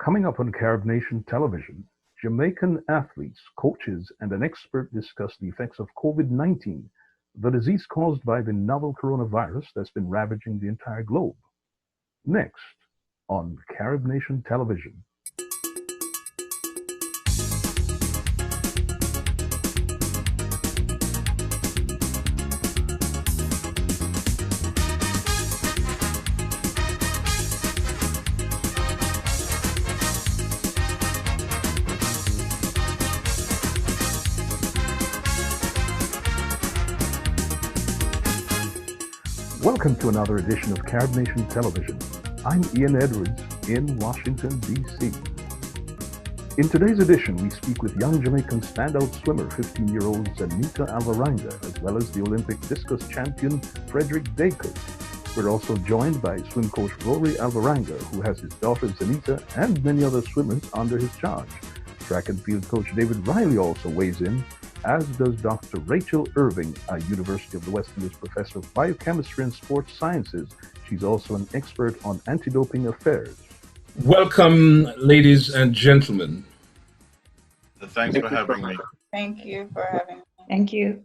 Coming up on CaribNation Television, Jamaican athletes, coaches, and an expert discuss the effects of COVID-19, the disease caused by the novel coronavirus that's been ravaging the entire globe. Next on CaribNation Television. Welcome to another edition of CaribNation Television. I'm Ian Edwards in Washington, D.C. In today's edition, we speak with young Jamaican standout swimmer, 15-year-old ZANETA ALVARANGA, as well as the Olympic Discus champion, FEDRICK. We're also joined by swim coach Rory ALVARANGA, who has his daughter ZANETA and many other swimmers under his charge. Track and field coach David Riley also weighs in, as does Dr. RACHAEL IRVING, a University of the West Indies professor of biochemistry and sports sciences. She's also an expert on anti-doping affairs. Welcome, ladies and gentlemen. Thanks for having me. Thank you for having me. Thank you.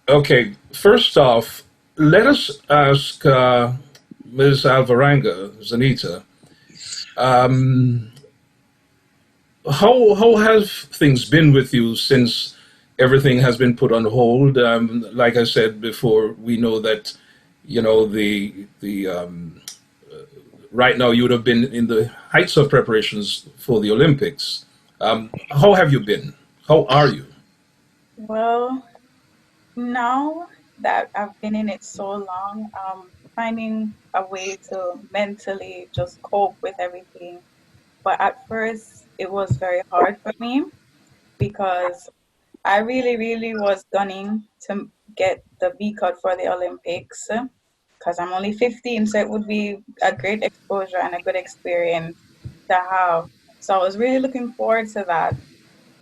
Okay, first off, let us ask Ms. ALVARANGA, ZANETA, how have things been with you since everything has been put on hold? Like I said before, we know that, you know, right now you would have been in the heights of preparations for the Olympics. How have you been? How are you? Well, now that I've been in it so long, finding a way to mentally just cope with everything. But at first, it was very hard for me because I really was gunning to get the B cut for the Olympics because I'm only 15, so it would be a great exposure and a good experience to have. So I was really looking forward to that.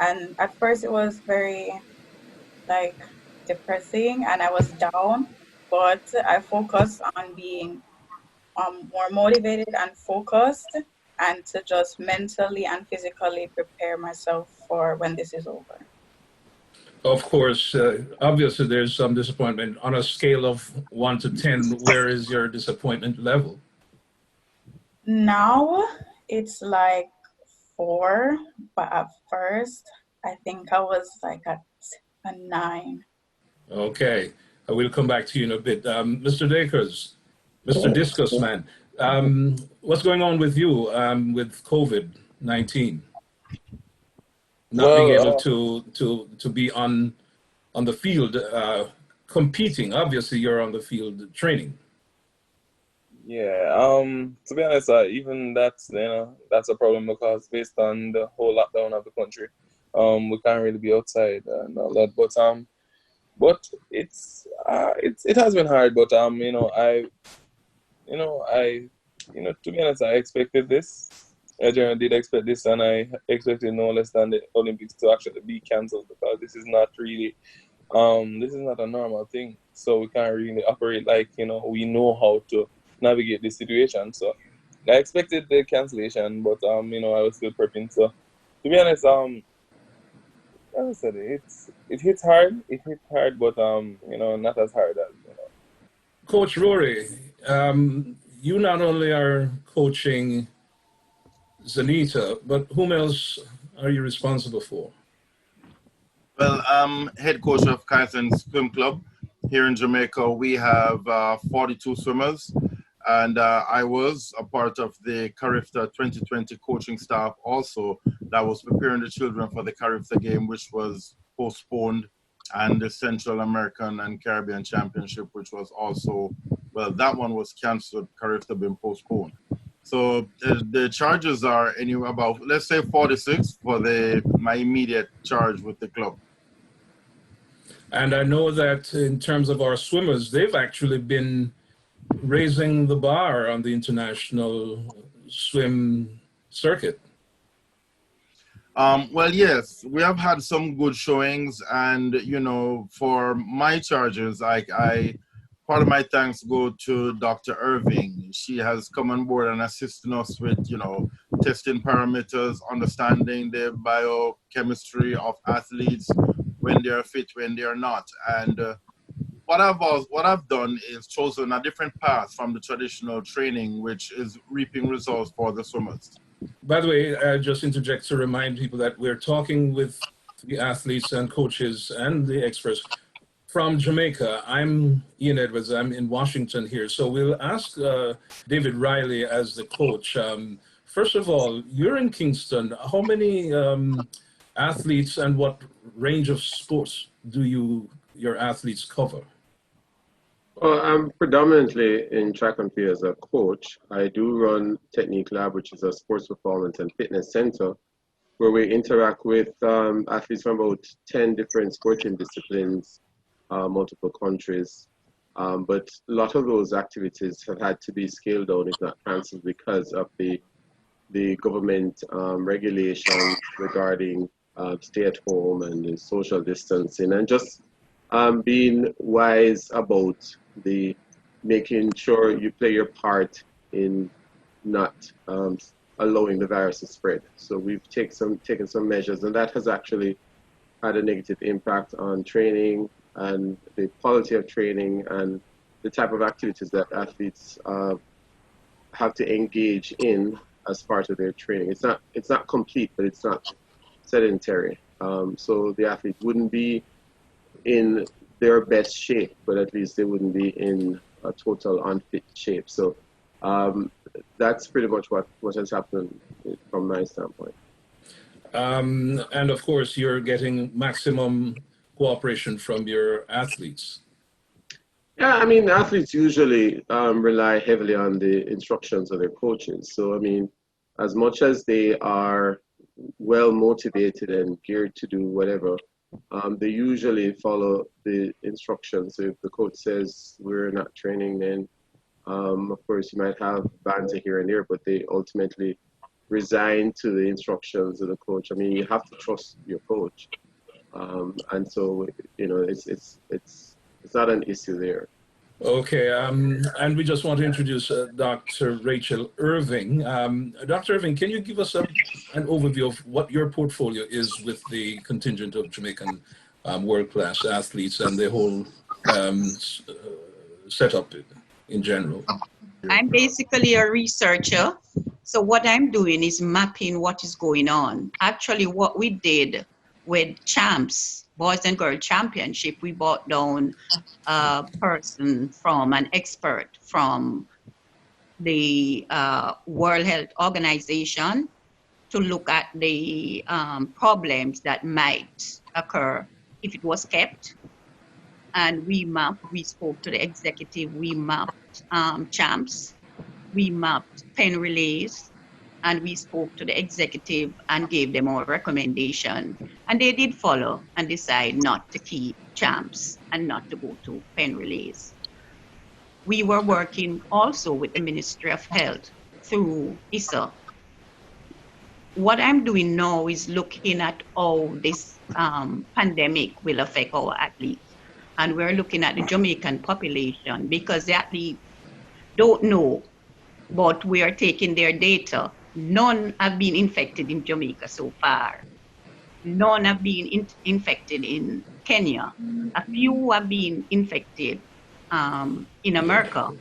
And at first it was very depressing and I was down, but I focused on being more motivated and focused and to just mentally and physically prepare myself for when this is over. Of course, obviously there's some disappointment. On a scale of 1 to 10, where is your disappointment level? Now it's like 4, but at first I think I was like at a 9. Okay, I will come back to you in a bit. Mr. DACRES, Mr. Discus man, what's going on with you with COVID-19? Not being able to be on the field competing. Obviously, you're on the field training. Yeah. To be honest, even that's that's a problem because based on the whole lockdown of the country, we can't really be outside and all that. But it has been hard. But to be honest, I expected this. I generally did expect this, and I expected no less than the Olympics to actually be cancelled because this is not really, this is not a normal thing. So we can't really operate like, we know how to navigate this situation. So I expected the cancellation, but, I was still prepping. So to be honest, as I said, it hits hard. It hit hard, but, not as hard as, Coach Rory, you not only are coaching ZANETA, but whom else are you responsible for? Well, I'm head coach of Kaizen Swim Club here in Jamaica. We have 42 swimmers, and I was a part of the CARIBNATION 2020 coaching staff also that was preparing the children for the CARIBNATION game, which was postponed, and the Central American and Caribbean Championship, which was also, well, that one was canceled, CARIBNATION being postponed. So the charges are anywhere about, let's say 46 for my immediate charge with the club. And I know that in terms of our swimmers, they've actually been raising the bar on the international swim circuit. Well, yes, we have had some good showings, and for my charges, part of my thanks go to Dr. IRVING. She has come on board and assisting us with, testing parameters, understanding the biochemistry of athletes, when they are fit, when they are not. And what I've done is chosen a different path from the traditional training, which is reaping results for the swimmers. By the way, I just interject to remind people that we're talking with the athletes and coaches and the experts from Jamaica. I'm Ian Edwards. I'm in Washington here. So we'll ask David Riley as the coach. First of all, you're in Kingston. How many athletes and what range of sports do your athletes cover? Well, I'm predominantly in track and field as a coach. I do run Technique Lab, which is a sports performance and fitness center, where we interact with athletes from about 10 different sporting disciplines, multiple countries. But a lot of those activities have had to be scaled down, if not cancelled, because of the government regulation regarding stay at home and the social distancing, and just being wise about making sure you play your part in not allowing the virus to spread. So we've taken some measures, and that has actually had a negative impact on training and the quality of training and the type of activities that athletes have to engage in as part of their training. It's not complete, but it's not sedentary. So the athlete wouldn't be in their best shape, but at least they wouldn't be in a total unfit shape. So that's pretty much what has happened from my standpoint. And of course, you're getting maximum cooperation from your athletes. Yeah, I mean, athletes usually rely heavily on the instructions of their coaches. So, I mean, as much as they are well motivated and geared to do whatever, they usually follow the instructions. So if the coach says we're not training, then of course you might have banter here and there, but they ultimately resign to the instructions of the coach. I mean, you have to trust your coach, and so it's not an issue there. Okay, and we just want to introduce Dr. RACHAEL IRVING. Dr. IRVING, can you give us an overview of what your portfolio is with the contingent of Jamaican world-class athletes and the whole setup in general? I'm basically a researcher. So what I'm doing is mapping what is going on. Actually, what we did with champs, Boys and Girls Championship, we brought down a person an expert from the World Health Organization to look at the problems that might occur if it was kept. And we spoke to the executive, we mapped champs, we mapped pen relays, and we spoke to the executive and gave them our recommendation. And they did follow and decide not to keep champs and not to go to pen relays. We were working also with the Ministry of Health through ISA. What I'm doing now is looking at how this pandemic will affect our athletes. And we're looking at the Jamaican population because the athletes don't know, but we are taking their data. None have been infected in Jamaica so far. None have been infected in Kenya. A few have been infected in America.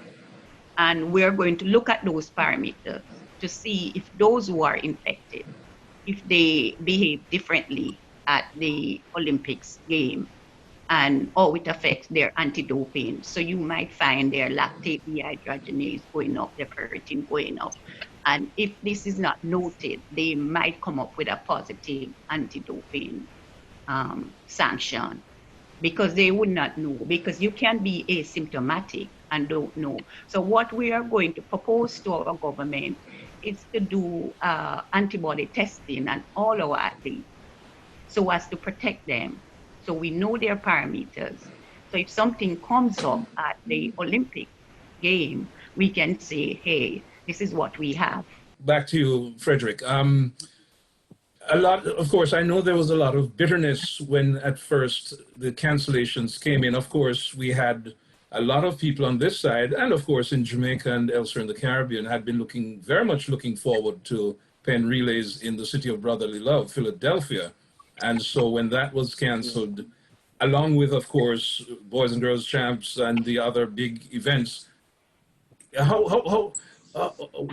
And we're going to look at those parameters to see if those who are infected, if they behave differently at the Olympics game and how it affects their anti-doping. So you might find their lactate dehydrogenase going up, their ferritin going up. And if this is not noted, they might come up with a positive anti-doping sanction because they would not know, because you can be asymptomatic and don't know. So what we are going to propose to our government is to do antibody testing on all our athletes so as to protect them. So we know their parameters. So if something comes up at the Olympic game, we can say, hey, this is what we have. Back to you, FEDRICK. Of course, I know there was a lot of bitterness when at first the cancellations came in. Of course, we had a lot of people on this side, and of course in Jamaica and elsewhere in the Caribbean, had been very much looking forward to Penn Relays in the city of brotherly love, Philadelphia. And so when that was canceled, along with, of course, Boys and Girls Champs and the other big events,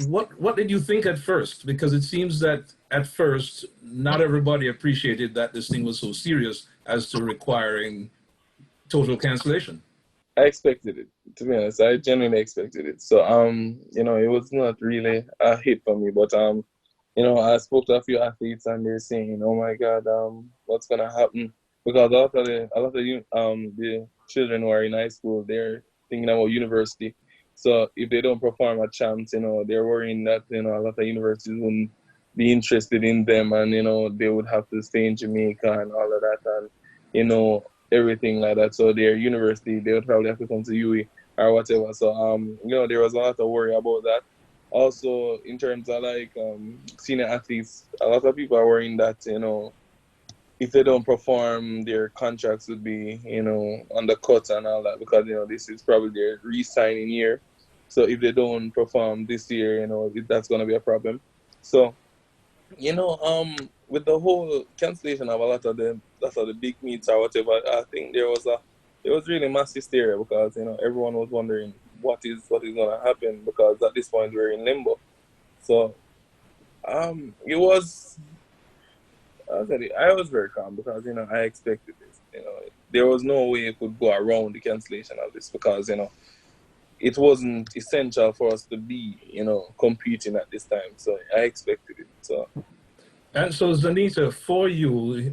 what did you think at first? Because it seems that at first, not everybody appreciated that this thing was so serious as to requiring total cancellation. I expected it, to be honest. I genuinely expected it. So, you know, it was not really a hit for me, but, you know, I spoke to a few athletes and they're saying, oh my God, what's going to happen? Because a lot of the children who are in high school, they're thinking about university. So if they don't perform at champs, you know, they're worrying that, you know, a lot of universities wouldn't be interested in them and, you know, they would have to stay in Jamaica and all of that and, you know, everything like that. So their university, they would probably have to come to UE or whatever. So, you know, there was a lot of worry about that. Also, in terms of like senior athletes, a lot of people are worrying that, you know, if they don't perform, their contracts would be, you know, undercut and all that because, you know, this is probably their re-signing year. So if they don't perform this year, you know, that's going to be a problem. So, you know, with the whole cancellation of a lot of the big meets or whatever, I think there was really mass hysteria because, you know, everyone was wondering what is going to happen because at this point we're in limbo. So, it was. I was very calm because, you know, I expected this. You know, there was no way it could go around the cancellation of this because, you know, it wasn't essential for us to be, you know, competing at this time. So I expected it. So. And so, ZANETA, for you,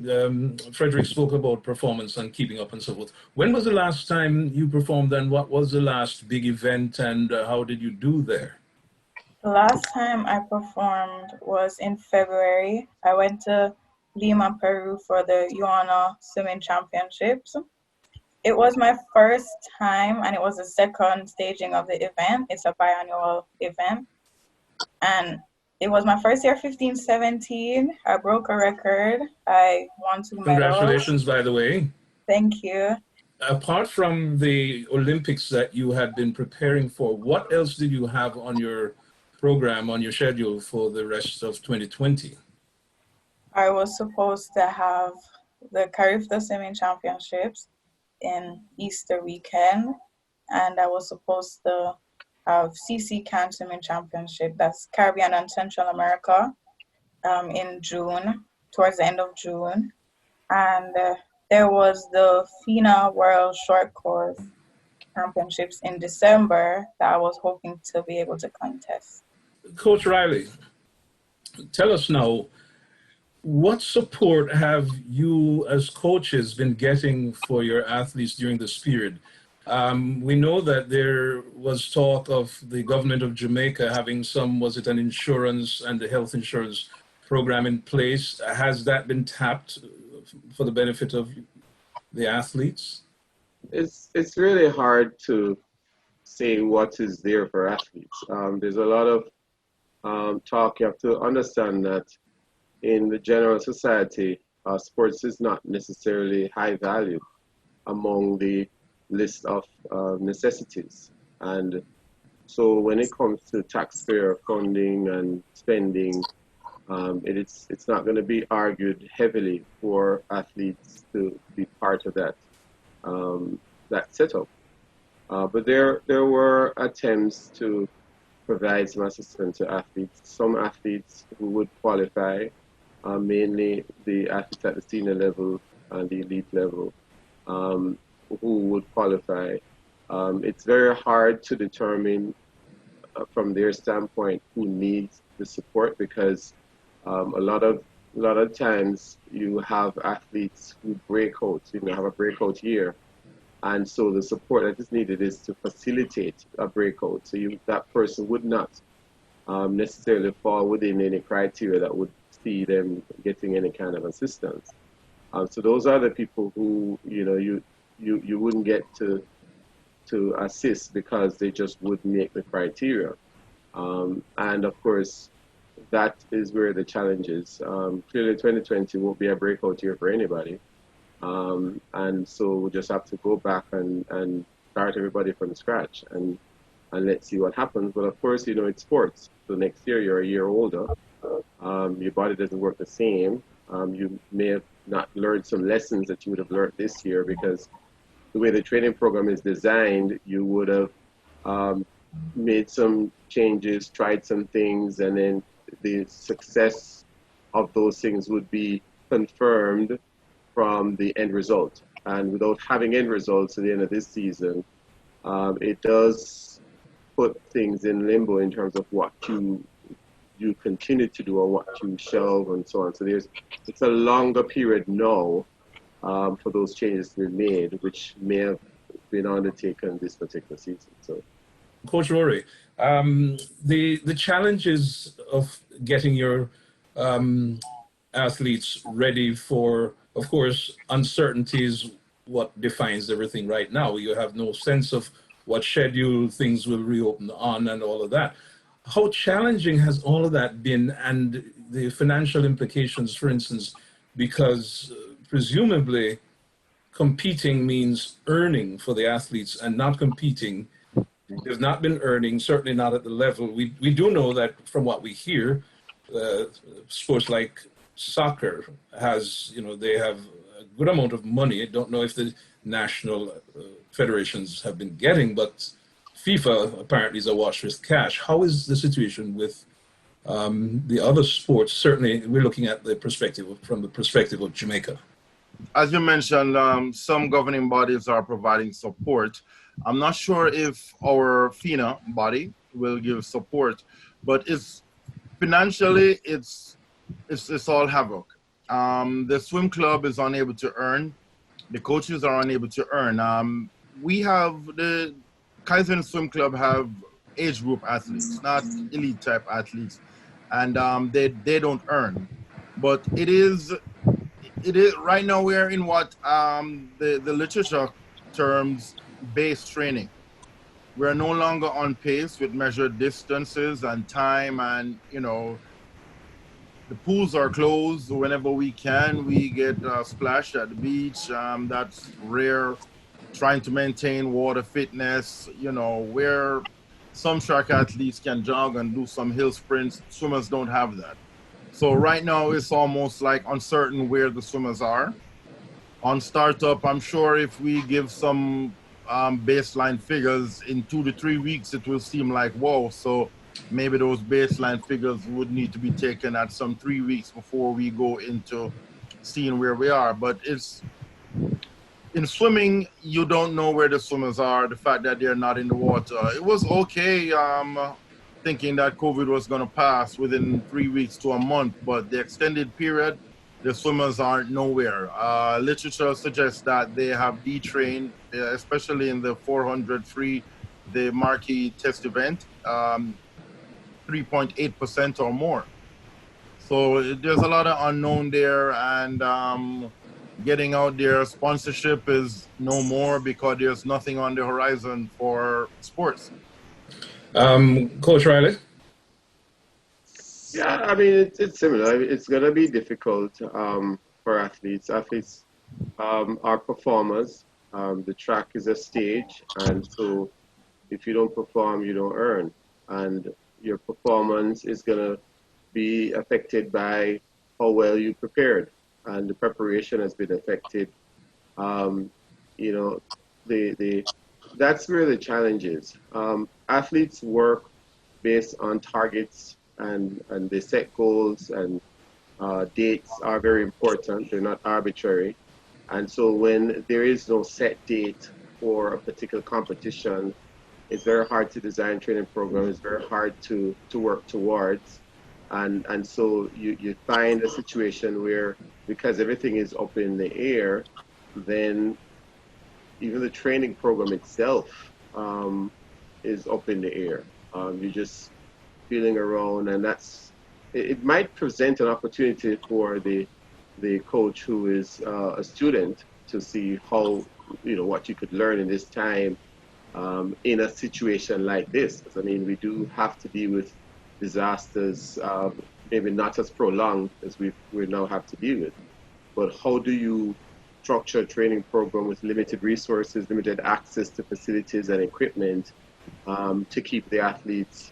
Frederick spoke about performance and keeping up and so forth. When was the last time you performed and what was the last big event and how did you do there? The last time I performed was in February. I went to Lima, Peru for the Yuana Swimming Championships. It was my first time and it was the second staging of the event. It's a biannual event. And it was my first year, 15-17. I broke a record. I won 2 medals. Congratulations, by the way. Thank you. Apart from the Olympics that you had been preparing for, what else did you have on your program, on your schedule for the rest of 2020? I was supposed to have the CARIBNATION Swimming Championships in Easter weekend, and I was supposed to have CAN Swimming Championship, that's Caribbean and Central America, in June, towards the end of June. And there was the FINA World Short Course Championships in December that I was hoping to be able to contest. Coach Riley, tell us now, what support have you as coaches been getting for your athletes during this period? We know that there was talk of the government of Jamaica having some, was it an insurance and the health insurance program in place? Has that been tapped for the benefit of the athletes? It's really hard to say what is there for athletes. There's a lot of talk. You have to understand that in the general society, sports is not necessarily high value among the list of necessities. And so when it comes to taxpayer funding and spending, it's not going to be argued heavily for athletes to be part of that that setup. But there were attempts to provide some assistance to athletes. Some athletes who would qualify, mainly the athletes at the senior level and the elite level, who would qualify. It's very hard to determine from their standpoint who needs the support because a lot of times you have athletes who break out, have a breakout year. And so the support that is needed is to facilitate a breakout. So that person would not necessarily fall within any criteria that would see them getting any kind of assistance. So those are the people who you wouldn't get to assist because they just wouldn't make the criteria. And of course, that is where the challenge is. Clearly 2020 won't be a breakout year for anybody. And so we just have to go back and start everybody from scratch and let's see what happens. But of course, it's sports. So next year you're a year older Your body doesn't work the same. You may have not learned some lessons that you would have learned this year, because the way the training program is designed, you would have made some changes, tried some things, and then the success of those things would be confirmed from the end result. And without having end results at the end of this season, it does put things in limbo in terms of what you continue to do or what you shelve and so on. So it's a longer period now for those changes to be made, which may have been undertaken this particular season. So, Coach Rory, the challenges of getting your athletes ready for, of course, uncertainties, what defines everything right now. You have no sense of what schedule things will reopen on and all of that. How challenging has all of that been, and the financial implications, for instance, because presumably competing means earning for the athletes, and not competing, they've not been earning, certainly not at the level. We do know that from what we hear, sports like soccer has, they have a good amount of money. I don't know if the national federations have been getting, but FIFA apparently is awash with cash. How is the situation with the other sports? Certainly, we're looking at from the perspective of Jamaica. As you mentioned, some governing bodies are providing support. I'm not sure if our FINA body will give support, but financially it's all havoc. The swim club is unable to earn. The coaches are unable to earn. We have the Kaizen Swim Club have age group athletes, not elite type athletes, and they don't earn. But it is right now we're in what the literature terms base training. We're no longer on pace with measured distances and time, and the pools are closed. Whenever we can, we get splashed at the beach. That's rare. Trying to maintain water fitness, where some track athletes can jog and do some hill sprints, swimmers don't have that. So right now it's almost like uncertain where the swimmers are. On startup, I'm sure if we give some baseline figures in 2 to 3 weeks, it will seem like, whoa. So maybe those baseline figures would need to be taken at some 3 weeks before we go into seeing where we are. But in swimming, you don't know where the swimmers are, the fact that they're not in the water. It was okay thinking that COVID was going to pass within 3 weeks to a month, but the extended period, the swimmers aren't nowhere. Literature suggests that they have detrained, especially in the 400 free, the marquee test event, 3.8% or more. So there's a lot of unknown there, and getting out there, sponsorship is no more because there's nothing on the horizon for sports. Coach Riley? Yeah, I mean, it's similar. It's going to be difficult for athletes. Athletes are performers. The track is a stage, and so if you don't perform, you don't earn. And your performance is going to be affected by how well you prepared. And the preparation has been affected. That's where the challenge is. Athletes work based on targets, and they set goals, and dates are very important. They're not arbitrary. And so when there is no set date for a particular competition, it's very hard to design training programs. It's very hard to work towards. And so you find a situation where, because everything is up in the air, then even the training program itself is up in the air. You're just feeling around, and it might present an opportunity for the coach who is a student to see how, what you could learn in this time in a situation like this. Because, I mean, we do have to deal with disasters, maybe not as prolonged as we now have to deal with. But how do you structure a training program with limited resources, limited access to facilities and equipment, to keep the athletes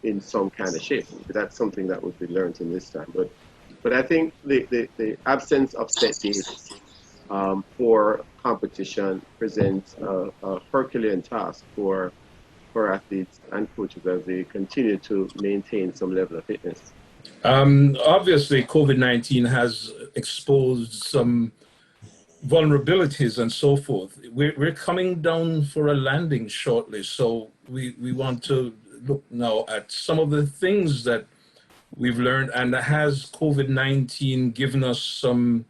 in some kind of shape. That's something that would be learned in this time. But I think the absence of set dates for competition presents a Herculean task for athletes and coaches as they continue to maintain some level of fitness. Obviously, COVID-19 has exposed some vulnerabilities and so forth. We're coming down for a landing shortly, so we want to look now at some of the things that we've learned, and has COVID-19 given us some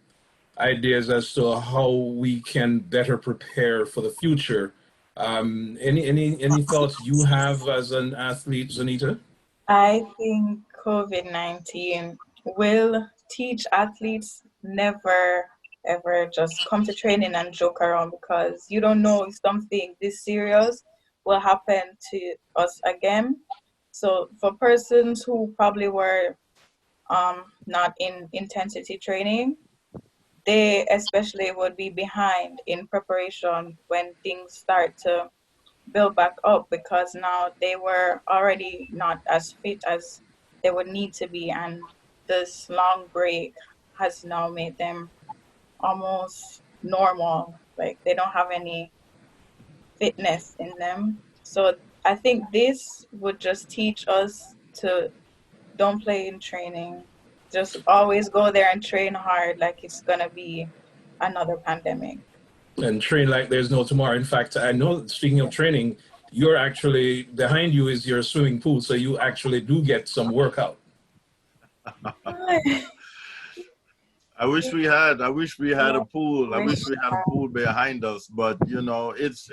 ideas as to how we can better prepare for the future. Any thoughts you have as an athlete, ZANETA? I think COVID-19 will teach athletes never ever just come to training and joke around, because you don't know if something this serious will happen to us again. So for persons who probably were not in intensity training, they especially would be behind in preparation when things start to build back up, because now they were already not as fit as they would need to be, and this long break has now made them almost normal, like they don't have any fitness in them. So I think this would just teach us to don't play in training, just always go there and train hard like it's gonna be another pandemic. And train like there's no tomorrow. In fact, I know, speaking of training, you're actually, behind you is your swimming pool, so you actually do get some workout. I wish we had a pool. I wish we had a pool behind us, but you know, it's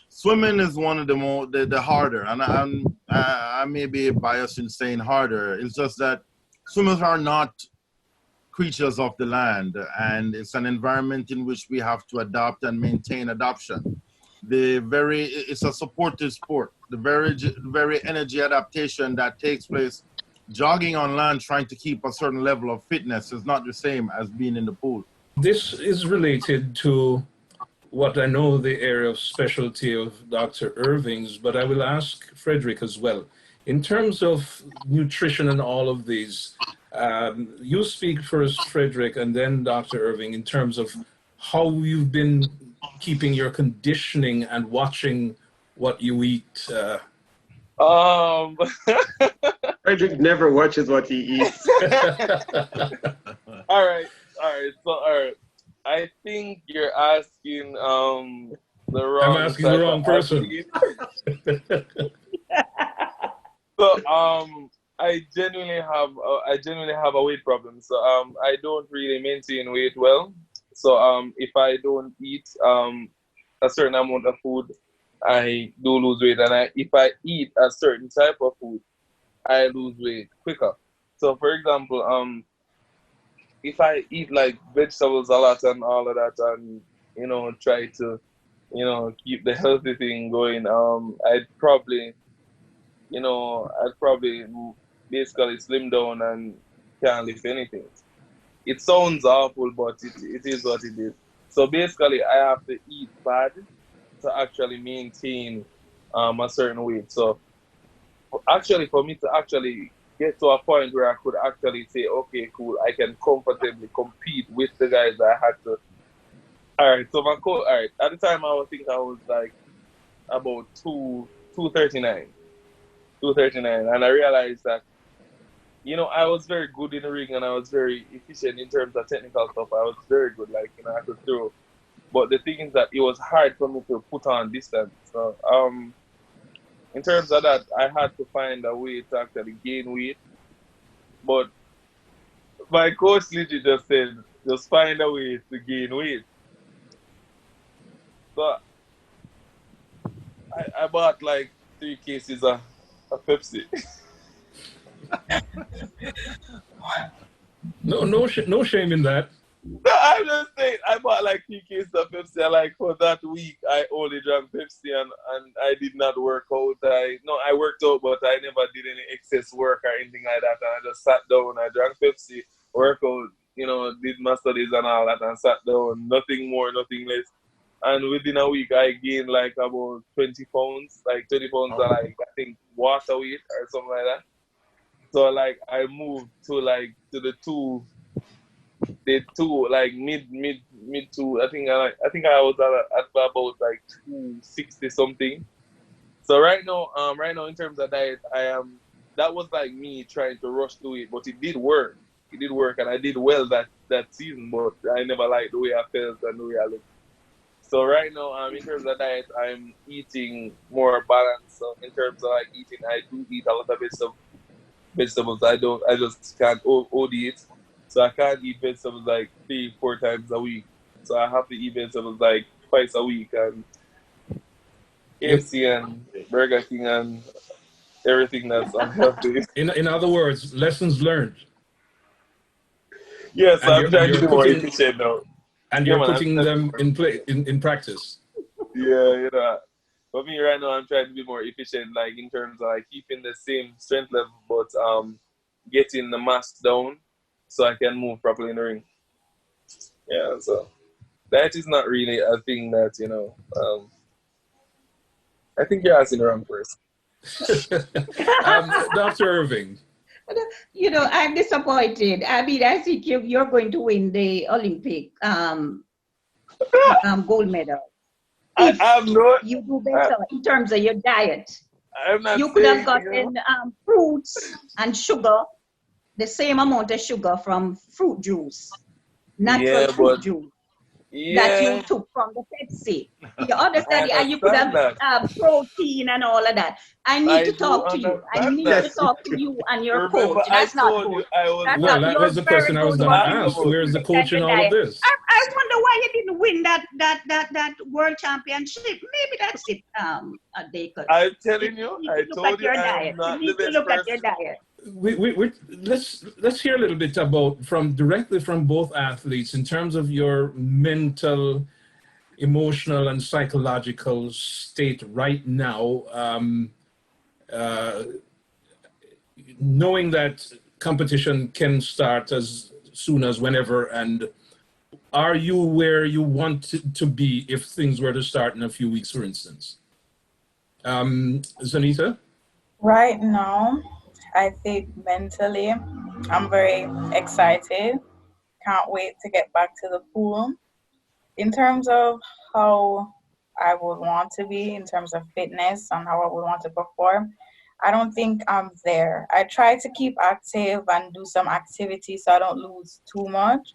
swimming is one of the harder, and I may be biased in saying harder. It's just that swimmers are not creatures of the land, and it's an environment in which we have to adapt and maintain adaptation. It's a supportive sport. The very energy adaptation that takes place jogging on land, trying to keep a certain level of fitness, is not the same as being in the pool. This is related to what I know the area of specialty of Dr. Irving's, but I will ask FEDRICK as well. In terms of nutrition and all of these, you speak first, FEDRICK, and then Dr. Irving, in terms of how you've been keeping your conditioning and watching what you eat. FEDRICK never watches what he eats. All right. I think you're asking the wrong. I'm asking the wrong person. So I genuinely have a weight problem. So I don't really maintain weight well. So if I don't eat a certain amount of food, I do lose weight, and if I eat a certain type of food, I lose weight quicker. So for example, if I eat like vegetables a lot and all of that, and try to keep the healthy thing going, I'd probably basically slim down and can't lift anything. It sounds awful, but it is what it is. So basically, I have to eat bad to actually maintain a certain weight. So actually, for me to actually get to a point where I could actually say, okay, cool, I can comfortably compete with the guys I had to. All right, so at the time I was like about 239, and I realized that I was very good in the ring, and I was very efficient in terms of technical stuff. I was very good, I could throw. But the thing is that it was hard for me to put on distance. So in terms of that, I had to find a way to actually gain weight. But my coach literally just said, just find a way to gain weight. So I bought like 3 cases of Pepsi. No shame in that. No, I'm just saying, I bought like 3 cases of Pepsi. Like for that week, I only drank Pepsi, and I did not work out. I worked out, but I never did any excess work or anything like that. And I just sat down, I drank Pepsi, worked out, did my studies and all that, and sat down. Nothing more, nothing less. And within a week, I gained like about 20 pounds. Like 20 pounds are like, I think, water weight or something like that. So like I moved to like to the two like mid two. I was at about like 260 something. So right now in terms of diet, that was like me trying to rush through it, but it did work. It did work, and I did well that season. But I never liked the way I felt and the way I looked. So right now, in terms of diet, I'm eating more balanced. So in terms of like eating, I do eat a lot of vegetables. I just can't OD it. So I can't eat vegetables like 3-4 times a week. So I have to eat vegetables like twice a week, and KFC and Burger King and everything that's unhealthy. In other words, lessons learned. Yes, And I'm trying to be more efficient now. And you're putting them in practice. Yeah, for me right now, I'm trying to be more efficient, like in terms of like keeping the same strength level, but getting the mass down so I can move properly in the ring. Yeah, so that is not really a thing that I think you're asking the wrong person. Dr. Irving. I'm disappointed. I mean, I think you're going to win the Olympic gold medal. You do better in terms of your diet. You could have gotten fruits and sugar, the same amount of sugar from fruit juice, natural fruit juice. That you took from the Pepsi. You understand? And you could have protein and all of that. I need to talk to you. I need to talk to you and your coach. That's not good. That was the question I was going to ask. Where's the coach in all of this? I wonder why you didn't win that world championship. Maybe that's it, DACRES. I'm telling you, I told you I'm not the best look at your diet. Let's hear a little bit about directly from both athletes in terms of your mental, emotional, and psychological state right now. Knowing that competition can start as soon as whenever, and are you where you want to be if things were to start in a few weeks, for instance? ZANETA? Right now, I think mentally, I'm very excited. Can't wait to get back to the pool. In terms of how I would want to be, in terms of fitness and how I would want to perform, I don't think I'm there. I try to keep active and do some activity so I don't lose too much.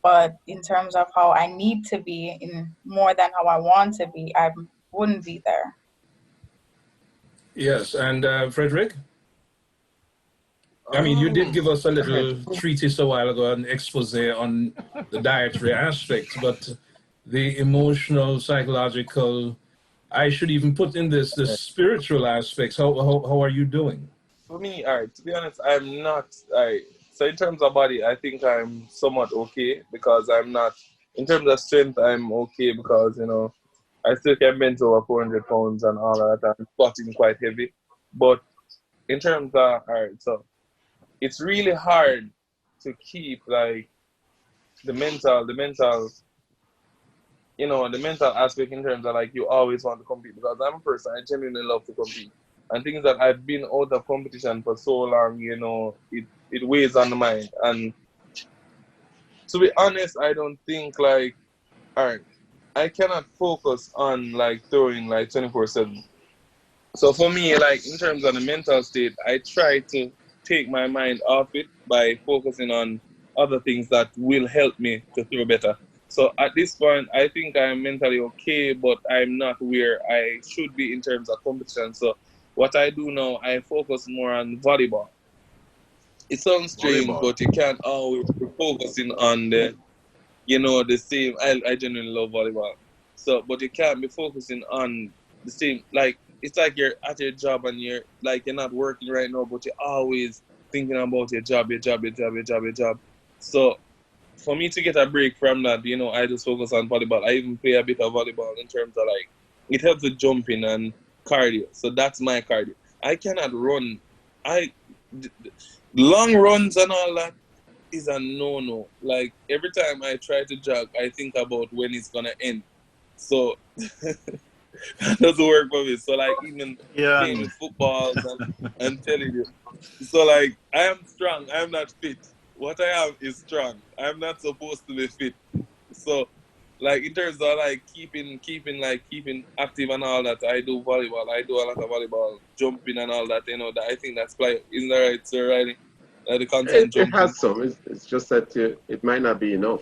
But in terms of how I need to be, in more than how I want to be, I wouldn't be there. Yes, and FEDRICK? I mean, you did give us a little treatise a while ago, an expose on the dietary aspects, but the emotional, psychological, I should even put in the spiritual aspects. How are you doing? For me, to be honest, I'm not. So in terms of body, I think I'm somewhat okay because I'm not. In terms of strength, I'm okay because I still can bench over 400 pounds and all of that. I'm squatting quite heavy, but in terms of so it's really hard to keep like the mental aspect in terms of like you always want to compete, because I'm a person, I genuinely love to compete, and things that I've been out of competition for so long, it weighs on the mind. And to be honest, I don't think like I cannot focus on like throwing like 24/7. So for me, like in terms of the mental state, I try to take my mind off it by focusing on other things that will help me to throw better. So at this point, I think I'm mentally okay, but I'm not where I should be in terms of competition. So what I do now, I focus more on volleyball. It sounds strange, but you can't always be focusing on the same. I genuinely love volleyball. So, but you can't be focusing on the same, like, it's like you're at your job and you're not working right now, but you're always thinking about your job. So for me to get a break from that, I just focus on volleyball. I even play a bit of volleyball in terms of like, it helps with jumping and cardio. So that's my cardio. I cannot run. Long runs and all that is a no-no. Like every time I try to jog, I think about when it's gonna end. So that doesn't work for me. So like even Yeah. playing with footballs and telling you. So like I am strong, I am not fit. What I am is strong. I'm not supposed to be fit. So like in terms of like keeping active and all that, I do volleyball. I do a lot of volleyball, jumping and all that, you know, that I think that's play. Isn't that right, Sir Riley? Like the constant It jumping. has some. It's just that it might not be enough.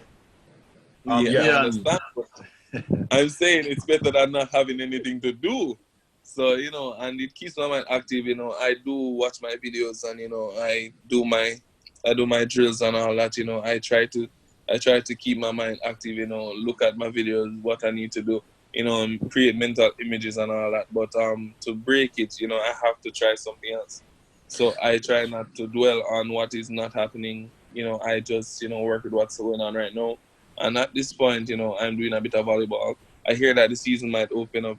Yeah, I Ian, understand. But I'm saying it's better than not having anything to do. So, you know, and it keeps my mind active, you know. I do watch my videos and, you know, I do my drills and all that, you know. I try to keep my mind active, you know, look at my videos, what I need to do, you know, and create mental images and all that. But to break it, you know, I have to try something else. So I try not to dwell on what is not happening. You know, I just, you know, work with what's going on right now. And at this point, you know, I'm doing a bit of volleyball. I hear that the season might open up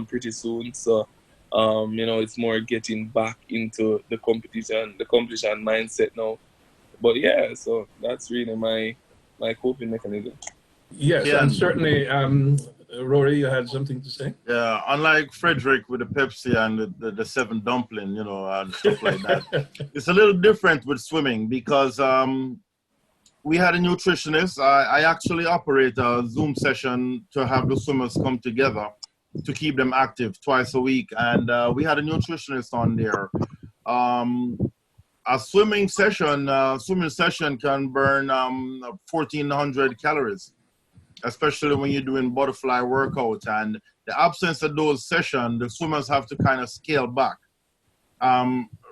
pretty soon. So, you know, it's more getting back into the competition mindset now. But yeah, so that's really my coping mechanism. Yes, Yeah. and certainly, Rory, you had something to say? Yeah, unlike Frederick with the Pepsi and the seven dumpling, you know, and stuff like that. It's a little different with swimming because we had a nutritionist. I actually operate a Zoom session to have the swimmers come together to keep them active twice a week. And we had a nutritionist on there. A swimming session can burn 1,400 calories, especially when you're doing butterfly workout. And the absence of those sessions, the swimmers have to kind of scale back.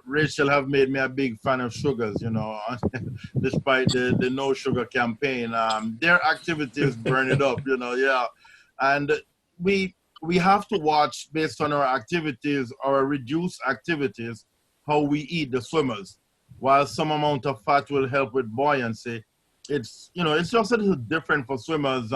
Rachel have made me a big fan of sugars, you know, despite the no sugar campaign. Their activities burn it up, you know, yeah. And we have to watch based on our activities or reduced activities, how we eat the swimmers. While some amount of fat will help with buoyancy, it's, you know, it's just a little different for swimmers.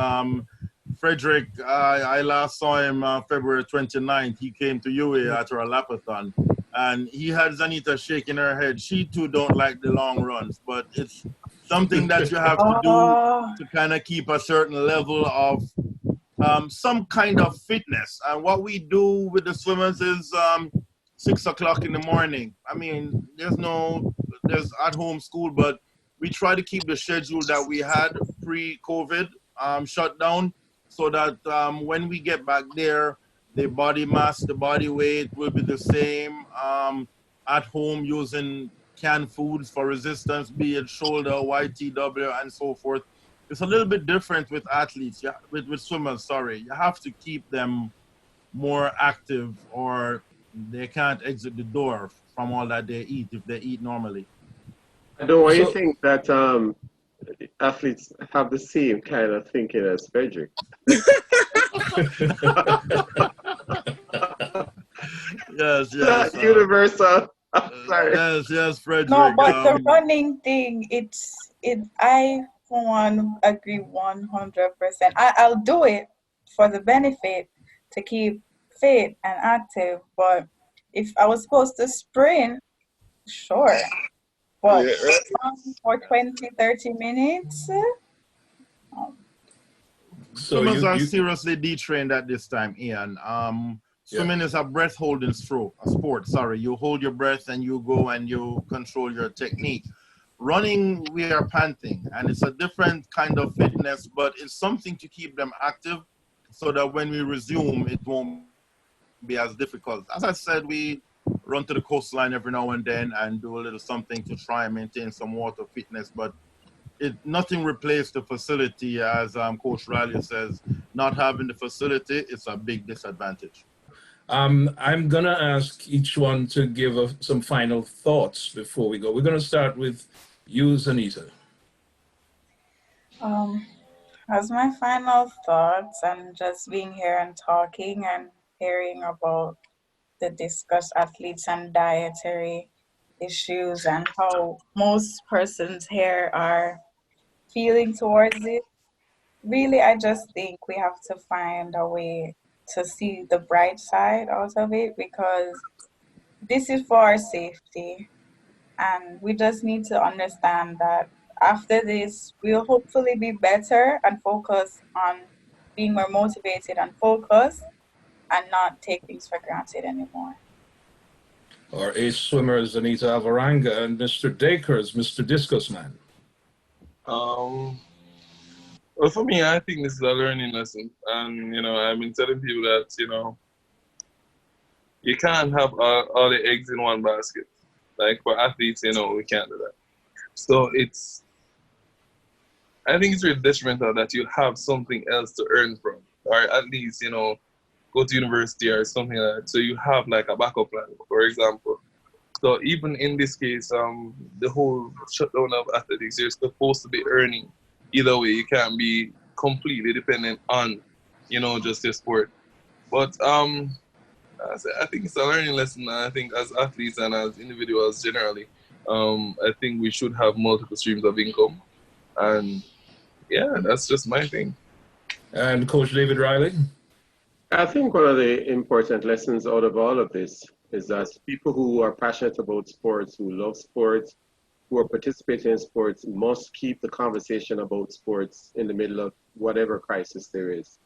Frederick, I last saw him February 29th. He came to UA at our lapathon, and he had ZANETA shaking her head. She too don't like the long runs, but it's something that you have to do to kind of keep a certain level of some kind of fitness. And what we do with the swimmers is 6 o'clock in the morning. I mean, there's at-home school, but we try to keep the schedule that we had pre-COVID shut down, so that when we get back there, the body mass, the body weight will be the same. At home, using canned foods for resistance, be it shoulder, YTW, and so forth. It's a little bit different with athletes, with swimmers, sorry. You have to keep them more active, or they can't exit the door from all that they eat if they eat normally. I don't want you think that athletes have the same kind of thinking as Frederick. Yes. Universal. Sorry. Yes, Frederick. No, but the running thing, I for one agree 100%. I'll do it for the benefit to keep fit and active, but if I was supposed to sprint, sure. But for 20, 30 minutes? Swimmers are seriously detrained at this time, Ian. Swimming is a breath-holding sport. Sorry, you hold your breath and you go and you control your technique. Running, we are panting, and it's a different kind of fitness, but it's something to keep them active so that when we resume, it won't be as difficult. As I said, we run to the coastline every now and then and do a little something to try and maintain some water fitness, but nothing replaced the facility. As Coach Riley says, not having the facility, it's a big disadvantage. I'm going to ask each one to give some final thoughts before we go. We're going to start with you, ZANETA. As my final thoughts, and just being here and talking and hearing about the Discus athletes and dietary issues and how most persons here are feeling towards it. Really, I just think we have to find a way to see the bright side out of it, because this is for our safety. And we just need to understand that after this, we'll hopefully be better and focus on being more motivated and focused and not take things for granted anymore. Our ace swimmers, ZANETA ALVARANGA and Mr. DACRES, Mr. Discus man. Well, for me, I think this is a learning lesson. And, you know, I've been telling people that, you know, you can't have all the eggs in one basket. Like for athletes, you know, we can't do that. So I think it's really detrimental that you have something else to earn from, or at least, you know, go to university or something like that. So you have like a backup plan, for example. So even in this case, the whole shutdown of athletics, you're supposed to be earning. Either way, you can't be completely dependent on, you know, just your sport. But I think it's a learning lesson. I think as athletes and as individuals generally, I think we should have multiple streams of income. And yeah, that's just my thing. And Coach David Riley? I think one of the important lessons out of all of this is that people who are passionate about sports, who love sports, who are participating in sports must keep the conversation about sports in the middle of whatever crisis there is.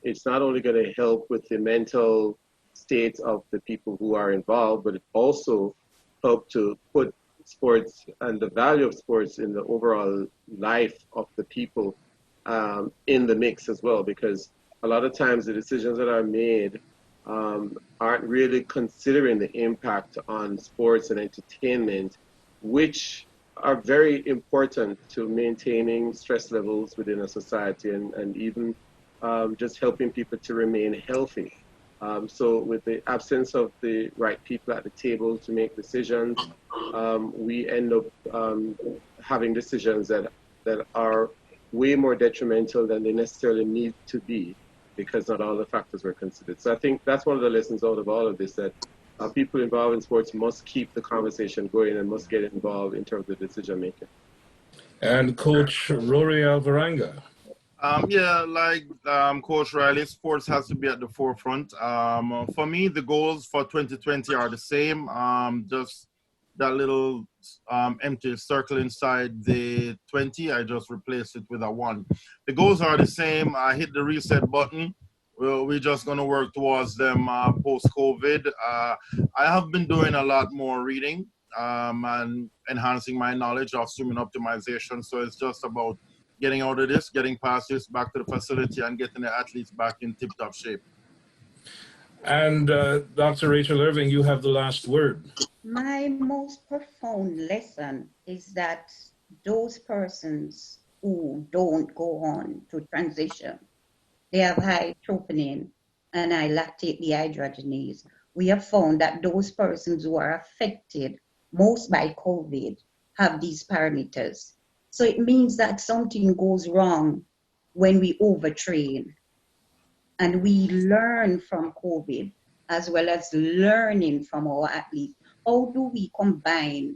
It's not only going to help with the mental state of the people who are involved, but it also help to put sports and the value of sports in the overall life of the people in the mix as well, because a lot of times the decisions that are made aren't really considering the impact on sports and entertainment, which are very important to maintaining stress levels within a society and even just helping people to remain healthy. So with the absence of the right people at the table to make decisions, we end up having decisions that are way more detrimental than they necessarily need to be, because not all the factors were considered. So I think that's one of the lessons out of all of this, that people involved in sports must keep the conversation going and must get involved in terms of decision making. And Coach Rory Alvaranga. Yeah, like Coach Riley, sports has to be at the forefront. For me, the goals for 2020 are the same. Just that little empty circle inside the 20, I just replaced it with a 1. The goals are the same. I hit the reset button. We're just going to work towards them post-COVID. I have been doing a lot more reading and enhancing my knowledge of swimming optimization. So it's just about getting out of this, getting past this, back to the facility, and getting the athletes back in tip-top shape. And Dr. Rachel Irving, you have the last word. My most profound lesson is that those persons who don't go on to transition, they have high troponin and high lactate dehydrogenase. We have found that those persons who are affected most by COVID have these parameters. So it means that something goes wrong when we overtrain. And we learn from COVID as well as learning from our athletes. How do we combine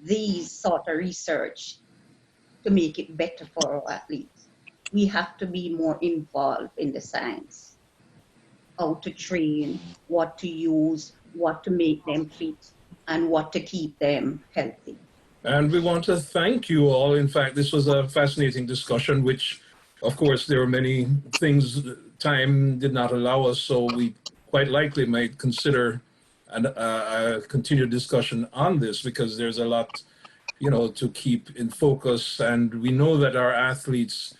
these sort of research to make it better for our athletes? We have to be more involved in the science. How to train, what to use, what to make them fit, and what to keep them healthy. And we want to thank you all. In fact, this was a fascinating discussion, which, of course, there were many things time did not allow us, so we quite likely might consider a continued discussion on this, because there's a lot, you know, to keep in focus. And we know that our athletes,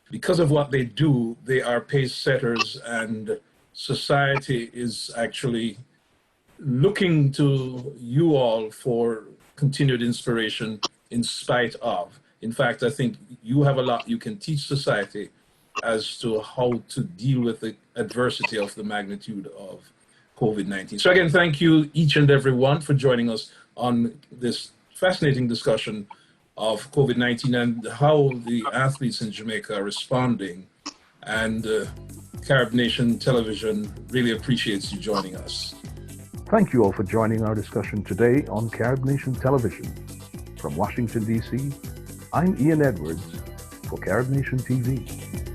because of what they do, they are pace setters, and society is actually looking to you all for continued inspiration in spite of. In fact, I think you have a lot you can teach society as to how to deal with the adversity of the magnitude of COVID-19. So again, thank you each and every one for joining us on this fascinating discussion of COVID-19 and how the athletes in Jamaica are responding. And CaribNation Television really appreciates you joining us. Thank you all for joining our discussion today on CaribNation Television. From Washington, D.C., I'm Ian Edwards for CaribNation TV.